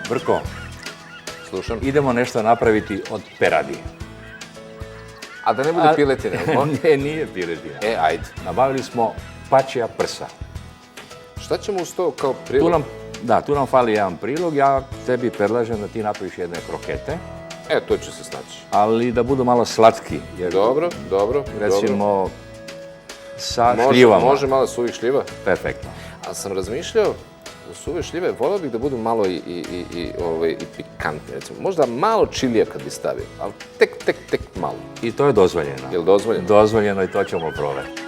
Brko, Slušam. idemo nešto napraviti od peradi. A da ne bude piletine, jel' može? Ne, nije piletina. Ajde. Nabavili smo pačija prsa. Šta ćemo uz to kao prilog? Tu nam fali jedan prilog. Ja tebi predlažem da ti napraviš jedne krokete, To će se snaći. ali da budu malo slatki. Jer, Dobro. recimo, sa šljivama. Može malo suvih šljiva. Perfektno. Ali sam razmišljao, u suve šljive volio bih da budu malo i pikantne, recimo. Možda malo čilija kad bi stavio, ali tek malo. I to je dozvoljeno. Je li dozvoljeno? Dozvoljeno i to ćemo provjeriti.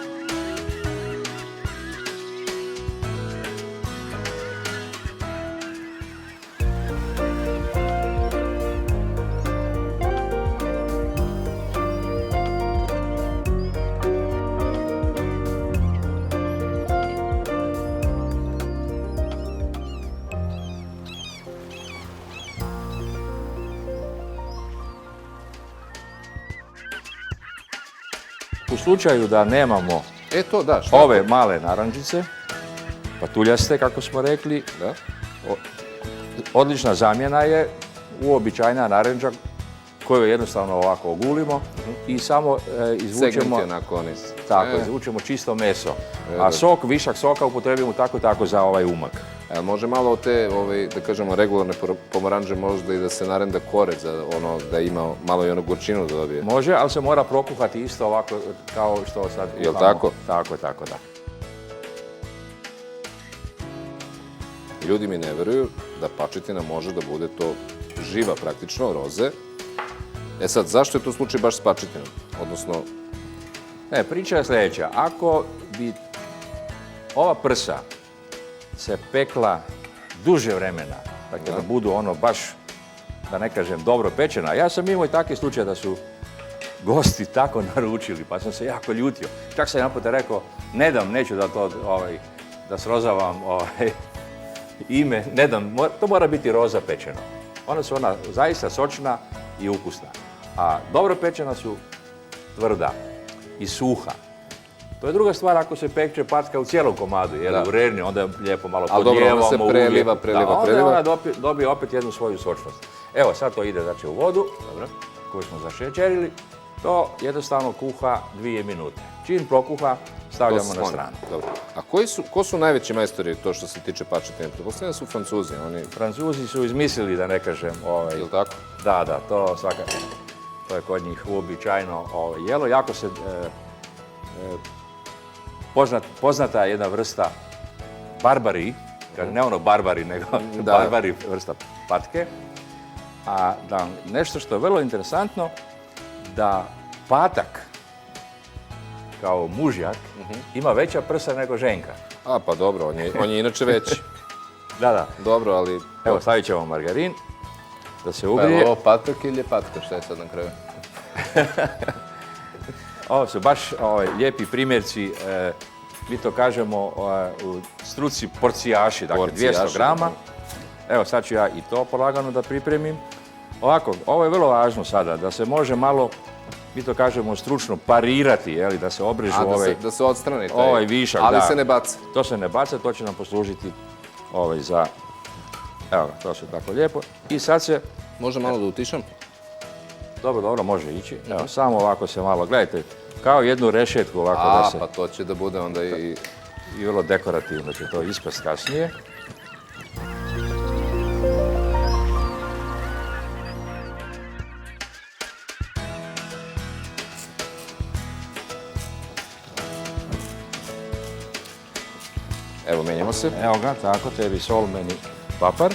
U slučaju da nemamo To da, šta? ove male narančice, patuljaste kako smo rekli, Da? odlična zamjena je uobičajena naranča koju jednostavno ovako ogulimo i samo izvučemo, Segmenti onako oni. tako, izvučemo čisto meso. A sok, višak soka upotrebimo tako za ovaj umak. Može malo od te, da kažemo, regularne pomoranđe možda i da se narenda korec, da ima malo i onu gorčinu da dobije. Može, ali se mora prokuhati isto ovako kao što sad Jel' kuhamo. tako? Tako, da. Ljudi mi ne veruju da pačetina može da bude to živa praktično, roze. Sad, zašto je to slučaj baš s pačetinom? Odnosno, Priča je sljedeća. Ako bi ova prsa se pekla duže vremena, dakle da budu ono baš, da ne kažem, dobro pečena. Ja sam imao i takve slučaje da su gosti tako naručili, pa sam se jako ljutio. Čak sam jedan puta rekao, neću da to, da srozavam ime, ne dam, to mora biti roza pečeno. Ona su zaista sočna i ukusna. A dobro pečena su tvrda i suha. To je druga stvar ako se pekče patka u cijelom komadu, u rerni, onda lijepo malo podlijevamo. A dobro, ona se preliva. Onda ona dobije opet jednu svoju sočnost. Evo, sad to ide u vodu, koju smo zašećerili. To jednostavno kuha 2 minute. Čim prokuha, stavljamo na stranu. A ko su najveći majstori to što se tiče pačetine? Pretpostavljam da su Francuzi. Francuzi su izmislili, da ne kažem, Jel' tako? Da, to svakako. To je kod njih uobičajeno jelo. Jako se poznata jedna vrsta barbari, ne ono barbari, nego barbari vrsta patke. A nešto što je vrlo interesantno, da patak kao mužjak ima veća prsa nego ženka. Pa dobro, on je inače veći. Da. Dobro, ali... Evo, stavit ćemo margarin da se Pa ugrije. je ovo patak ili je patka? Šta je sad na kraju? Ovo su baš lijepi primjerci, mi to kažemo u struci porcijaši, dakle 200 grama. Evo sad ću ja i to polagano da pripremim. Ovako, ovo je vrlo važno sada, da se može malo, mi to kažemo stručno, parirati, da se obrežu da se odstrani ovaj višak. Ali se ne baca. To se ne baca, to će nam poslužiti za... Evo ga, to se tako lijepo. I sad se... Može malo da utišam? Dobro, može ići. Evo, samo ovako se malo, gledajte, kao jednu rešetku ovako da se... Pa to će da bude onda i... I vrlo dekorativno će to ispast kasnije. Evo, menjamo se. Evo ga, tako, tebi sol, meni papar.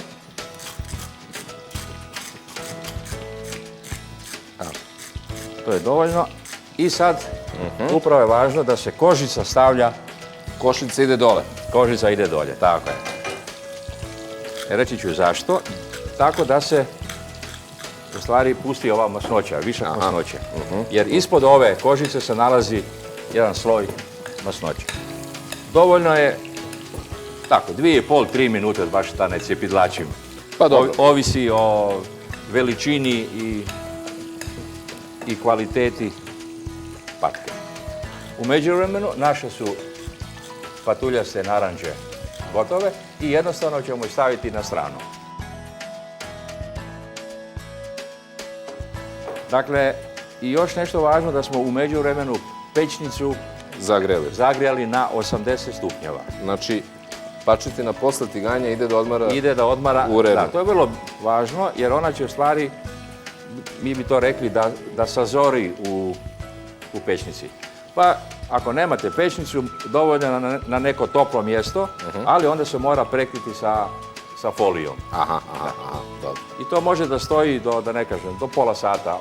Evo, to je dovoljno. I sad, upravo je važno da se kožica stavlja. Košica ide dole. Kožica ide dolje, tako je. Reći ću zašto. Tako da se, u stvari, pusti ova masnoća, višak masnoće. Jer ispod ove kožice se nalazi jedan sloj masnoće. Dovoljno je, tako, 2,5-3 minute, baš da ne cijepidlačim. Pa dobro. Ovisi o veličini i kvaliteti patke. U međuvremenu naše su patuljaste naranče gotove i jednostavno ćemo ih staviti na stranu. Dakle, i još nešto važno da smo u međuvremenu pećnicu Zagreli. zagrijali na 80 stupnjeva. Znači, pačetina posle tiganja ide da odmara... Ide da odmara. U redu. Da, to je vrlo važno jer ona će u stvari, mi bi to rekli, da sazori u pećnici. Pa ako nemate pećnicu, dovoljno je na neko toplo mjesto, ali onda se mora prekriti sa folijom. Aha, dobro. I to može da stoji do pola sata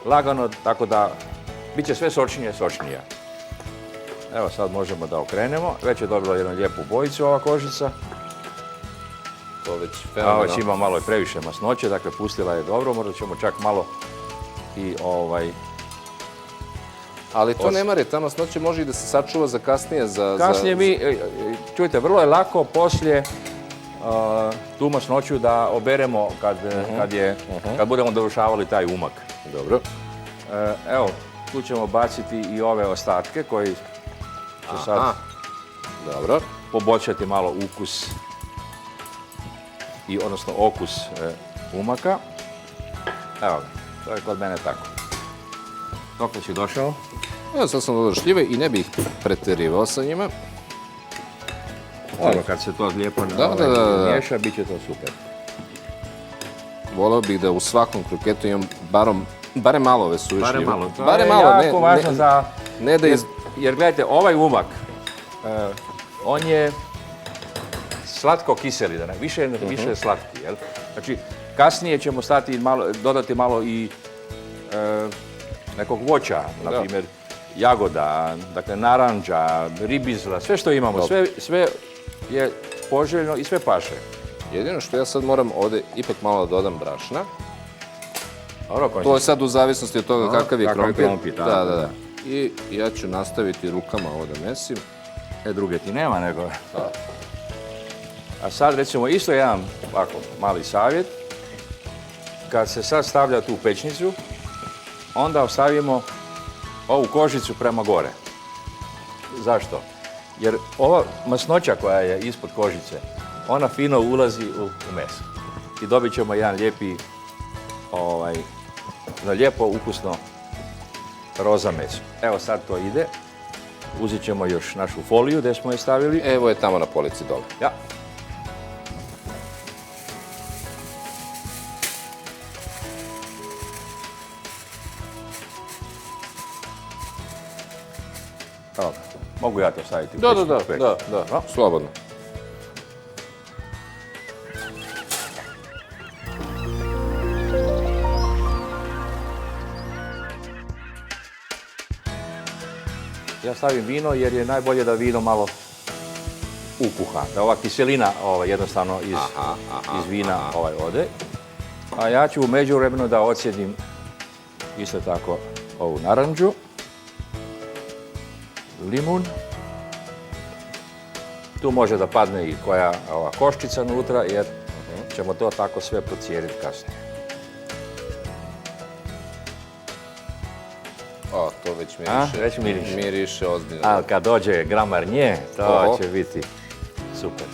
lagano, tako da bit će sve sočnije. Evo sad možemo da okrenemo. Već je dobila jednu lijepu bojicu ova kožica. To već A fenomenalno. već ima malo i previše masnoće, dakle pustila je dobro, možda ćemo čak malo i Ali to ne mari, ta masnoća može i da se sačuva za kasnije. Kasnije mi, čujte, vrlo je lako poslije tu masnoću da oberemo kad budemo dovršavali taj umak. Dobro. Evo, tu ćemo baciti i ove ostatke koji će sad Dobro. poboljšati malo ukus odnosno okus umaka. Evo, to je kod mene tako. Dokle si došao? Evo sad sam dodao šljive i ne bih preterivao sa njima. Ovo kad se to lijepo miješa, bit će to super. Voleo bih da u svakom kroketu imam barem malo ove suve šljive. Barem malo. To je jako važno za... Ne da Jer gledajte, ovaj umak, on je slatko-kiseli, više je slatki. Jel? Znači, kasnije ćemo dodati malo i nekog voća, na primjer jagoda, dakle naranđa, ribizla, sve što imamo, sve je poželjno i sve paše. Jedino što ja sad moram ovdje ipak malo da dodam brašna. Dobro, to je sad u zavisnosti od toga kakav je krompir. Da. I ja ću nastaviti rukama ovo da mesim. Druge ti nema nego. A sad recimo isto jedan ovako mali savjet. Kad se sad stavlja tu pećnicu, onda ostavimo ovu kožicu prema gore. Zašto? Jer ova masnoća koja je ispod kožice, ona fino ulazi u meso. I dobit ćemo jedan lijepo ukusno roza meso. Evo sad to ide. Uzet ćemo još našu foliju gdje smo je stavili. Evo je tamo na polici dole. Ja. Evo, mogu ja to staviti u pećnicu? Da, slobodno. Ja stavim vino jer je najbolje da vino malo ukuha, da ova kiselina jednostavno iz vina ode. A ja ću u međuvremenu da odsjedim isto tako ovu naranđu, limun. Tu može da padne i koja ova koščica unutra jer ćemo to tako sve procijediti kasnije. O, to već miriše. Već miriše. Miriše ozbiljno. A kad dođe gramarnje, to će biti super.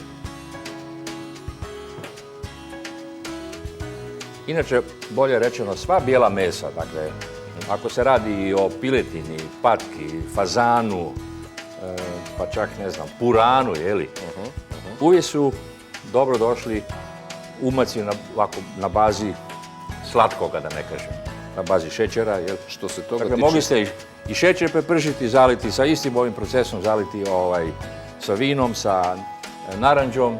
Inače, bolje rečeno, sva bijela mesa, dakle, ako se radi i o piletini, patki, fazanu, pa čak, ne znam, puranu, uvijek su dobro došli umaci na bazi slatkoga, da ne kažem. Na bazi šećera, jel? Što se toga dakle, tiče... mogli ste i šećer prepržiti, zaliti sa istim ovim procesom, zaliti sa vinom, sa naranđom,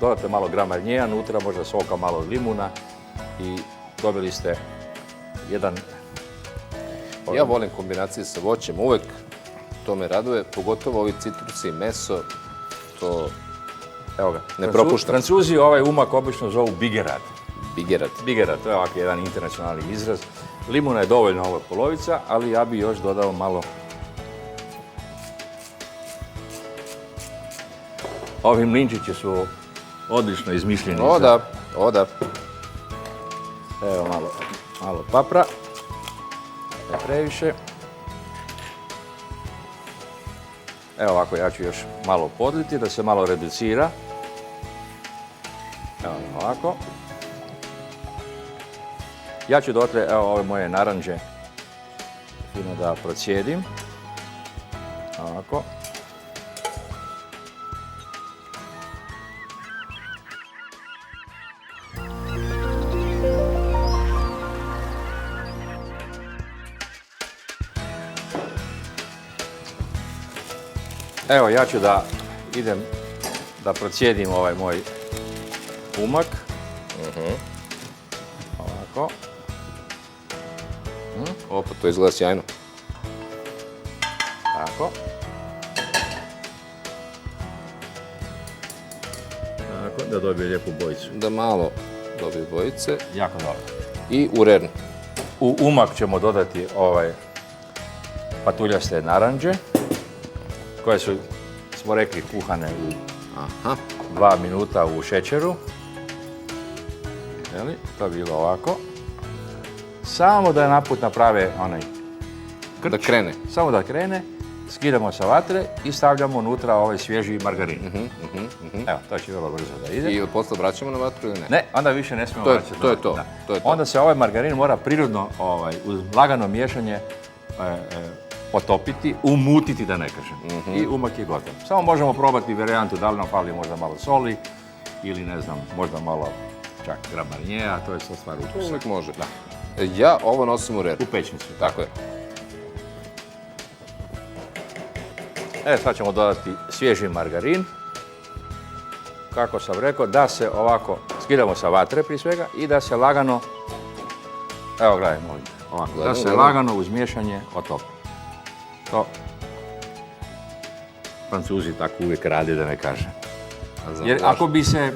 dodate malo gramarnjeja unutra, možda soka, malo limuna i dobili ste jedan... Ja volim kombinacije sa voćem uvek, to me raduje, pogotovo ovi citrusi i meso, to ne propuštam. Francuzi ovaj umak obično zovu bigerat. Bigerat, to je ovak jedan internacionalni izraz. Limuna je dovoljno, ovo je polovica, ali ja bi još dodao malo... Ovi mlinčići su odlično izmišljeni. O da. Evo malo papra. Ne previše. Evo ovako, ja ću još malo podliti da se malo reducira. Evo ovako. Ja ću dotle, evo, ove moje naranđe fino da procijedim. Ovako. Evo, ja ću da idem da procijedim ovaj moj umak. Ovako. Opa, to izgleda sjajno. Tako. Tako, da dobije lijepu bojicu. Da malo dobije bojice. Jako dobro. I u rern. U umak ćemo dodati patuljaste naranđe, koje su, smo rekli, kuhane u Aha. 2 minuta u šećeru. Jeli? To je bilo ovako. Samo da naput naprave onaj krč. Da krene. Samo da krene. Skidamo sa vatre i stavljamo unutra ovaj svježi margarin. Evo, to će vrlo brzo da ide. I posle vraćamo na vatru ili ne? Ne, onda više ne smijemo To je- vraćati. to je na to, vatru. to je to. Onda se ovaj margarin mora prirodno, uz lagano miješanje, potopiti, umutiti da ne kažem. I umak je gotov. Samo možemo probati varijantu da li nam fali možda malo soli ili ne znam, možda malo čak grabarnjeja, to je sve stvar ukusa. Uvijek može. Ja ovo nosim u rern. U pećnicu. Tako je. Sad ćemo dodati svježi margarin. Kako sam rekao, da se ovako skidamo sa vatre prije svega i da se lagano, evo gledaj, molim te, ovako, da se lagano uz miješanje otopi. To Francuzi tako uvijek rade, da ne kažem. Jer ako bi se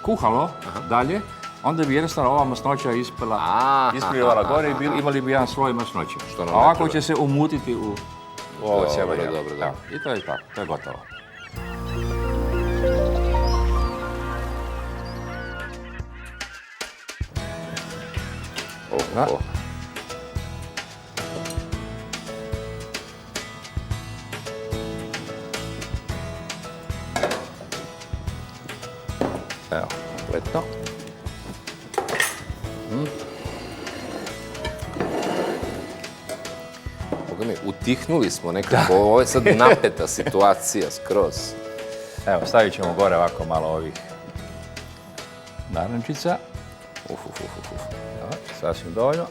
kuhalo dalje, onda bi jednostavno ova masnoća isplivala gore i imali bi jedan sloj masnoće. Što nam A ne ovako treba. će se umutiti u ovo cijelo jelo. Dobro. Evo, i to je tako, to je gotovo. Da. Evo, kompletno. Boga mi, utihnuli smo nekako. Ovo je sad napeta situacija skroz. Evo, stavit ćemo gore ovako malo ovih narančica. Evo, sasvim dovoljno.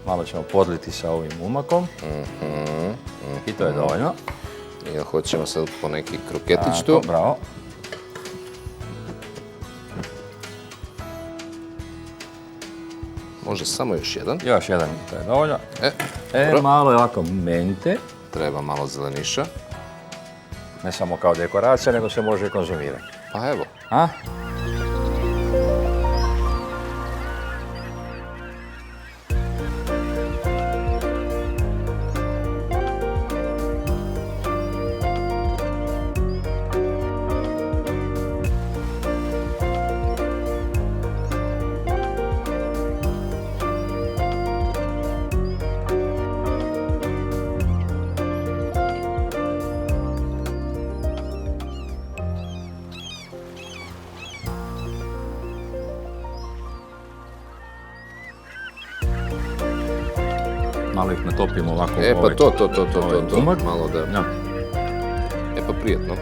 Malo ćemo podliti sa ovim umakom. I to je dovoljno. I hoćemo sad po neki kroketić Tako, tu. bravo. Može samo još jedan. Još jedan, to je dovoljno. Dobro. Malo je ovako mente. Treba malo zeleniša. Ne samo kao dekoracija, nego se može i konzumirati. Pa evo. A? Malo ih natopimo ovako u E pa ovaj to. umak. Malo da... Da. E pa prijetno.